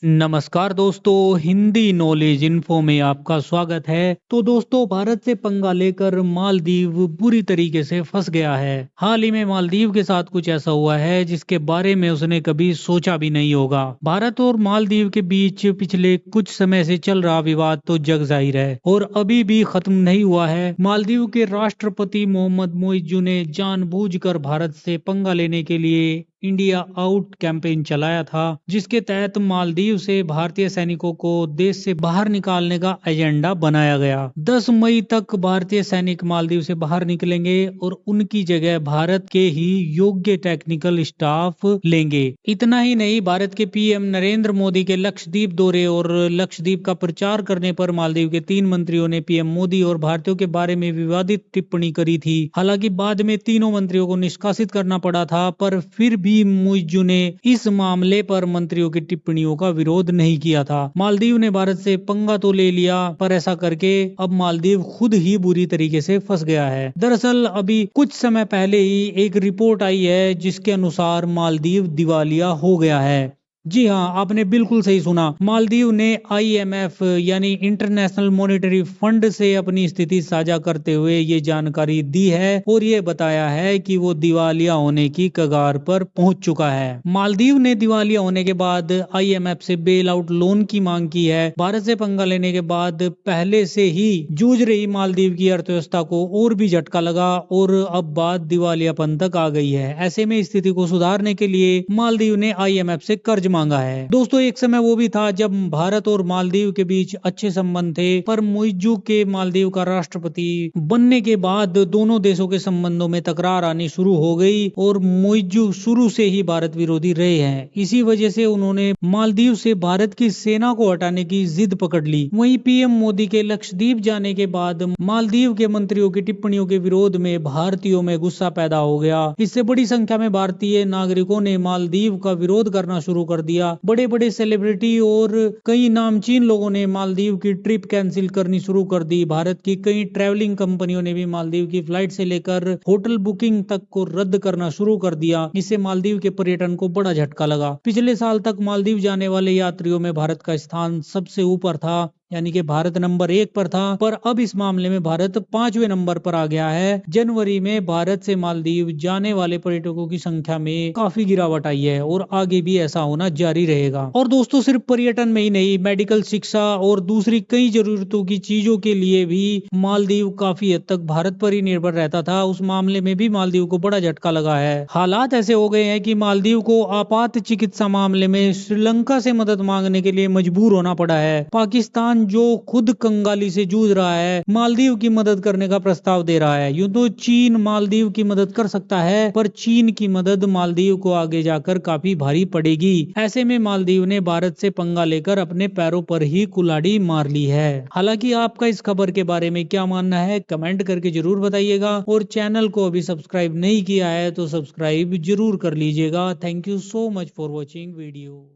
नमस्कार दोस्तों, Hindi knowledge info में आपका स्वागत है। तो दोस्तों, भारत से पंगा लेकर मालदीव बुरी तरीके से फंस गया है। हाल ही में मालदीव के साथ कुछ ऐसा हुआ है जिसके बारे में उसने कभी सोचा भी नहीं होगा। भारत और मालदीव के बीच पिछले कुछ समय से चल रहा विवाद तो जग जाहिर है और अभी भी खत्म नहीं हुआ है। मालदीव के राष्ट्रपति मोहम्मद मोइज्जू ने जानबूझकर भारत से पंगा लेने के लिए इंडिया आउट कैंपेन चलाया था, जिसके तहत मालदीव से भारतीय सैनिकों को देश से बाहर निकालने का एजेंडा बनाया गया। 10 मई तक भारतीय सैनिक मालदीव से बाहर निकलेंगे और उनकी जगह भारत के ही योग्य टेक्निकल स्टाफ लेंगे। इतना ही नहीं, भारत के पीएम नरेंद्र मोदी के लक्षद्वीप दौरे और लक्षद्वीप का प्रचार करने पर मालदीव के 3 मंत्रियों ने पीएम मोदी और भारतीयों के बारे में विवादित टिप्पणी करी थी। हालांकि बाद में तीनों मंत्रियों को निष्कासित करना पड़ा था, पर फिर भी मुइज्जू ने इस मामले पर मंत्रियों की टिप्पणियों का विरोध नहीं किया था। मालदीव ने भारत से पंगा तो ले लिया, पर ऐसा करके अब मालदीव खुद ही बुरी तरीके से फंस गया है। दरअसल अभी कुछ समय पहले ही एक रिपोर्ट आई है जिसके अनुसार मालदीव दिवालिया हो गया है। जी हाँ, आपने बिल्कुल सही सुना। मालदीव ने आईएमएफ यानी इंटरनेशनल मॉनेटरी फंड से अपनी स्थिति साझा करते हुए ये जानकारी दी है और ये बताया है कि वो दिवालिया होने की कगार पर पहुंच चुका है। मालदीव ने दिवालिया होने के बाद आईएमएफ से बेल आउट लोन की मांग की है। भारत से पंगा लेने के बाद पहले से ही जूझ रही मालदीव की अर्थव्यवस्था को और भी झटका लगा और अब बात दिवालियापन तक आ गई है। ऐसे में स्थिति को सुधारने के लिए मालदीव ने आईएमएफ से कर्ज मांगा है। दोस्तों, एक समय वो भी था जब भारत और मालदीव के बीच अच्छे संबंध थे, पर मुइज्जू के मालदीव का राष्ट्रपति बनने के बाद दोनों देशों के संबंधों में तकरार आनी शुरू हो गई और मुइज्जू शुरू से ही भारत विरोधी रहे हैं। इसी वजह से उन्होंने मालदीव से भारत की सेना को हटाने की जिद पकड़ ली। वहीं पीएम मोदी के लक्षद्वीप जाने के बाद मालदीव के मंत्रियों की टिप्पणियों के विरोध में भारतीयों में गुस्सा पैदा हो गया। इससे बड़ी संख्या में भारतीय नागरिकों ने मालदीव का विरोध करना शुरू कर दिया। बड़े बड़े सेलिब्रिटी और कई नामचीन लोगों ने मालदीव की ट्रिप कैंसिल करनी शुरू कर दी। भारत की कई ट्रैवलिंग कंपनियों ने भी मालदीव की फ्लाइट से लेकर होटल बुकिंग तक को रद्द करना शुरू कर दिया। इससे मालदीव के पर्यटन को बड़ा झटका लगा। पिछले साल तक मालदीव जाने वाले यात्रियों में भारत का स्थान सबसे ऊपर था, यानी कि भारत नंबर 1 पर था, पर अब इस मामले में भारत 5वें नंबर पर आ गया है। जनवरी में भारत से मालदीव जाने वाले पर्यटकों की संख्या में काफी गिरावट आई है और आगे भी ऐसा होना जारी रहेगा। और दोस्तों, सिर्फ पर्यटन में ही नहीं, मेडिकल, शिक्षा और दूसरी कई जरूरतों की चीजों के लिए भी मालदीव काफी हद तक भारत पर ही निर्भर रहता था। उस मामले में भी मालदीव को बड़ा झटका लगा है। हालात ऐसे हो गए हैं कि मालदीव को आपात चिकित्सा मामले में श्रीलंका से मदद मांगने के लिए मजबूर होना पड़ा है। पाकिस्तान जो खुद कंगाली से जूझ रहा है, मालदीव की मदद करने का प्रस्ताव दे रहा है। यूं तो चीन मालदीव की मदद कर सकता है, पर चीन की मदद मालदीव को आगे जाकर काफी भारी पड़ेगी। ऐसे में मालदीव ने भारत से पंगा लेकर अपने पैरों पर ही कुल्हाड़ी मार ली है। हालांकि आपका इस खबर के बारे में क्या मानना है, कमेंट करके जरूर बताइएगा और चैनल को अभी सब्सक्राइब नहीं किया है तो सब्सक्राइब जरूर कर लीजिएगा। Thank you so much for watching video.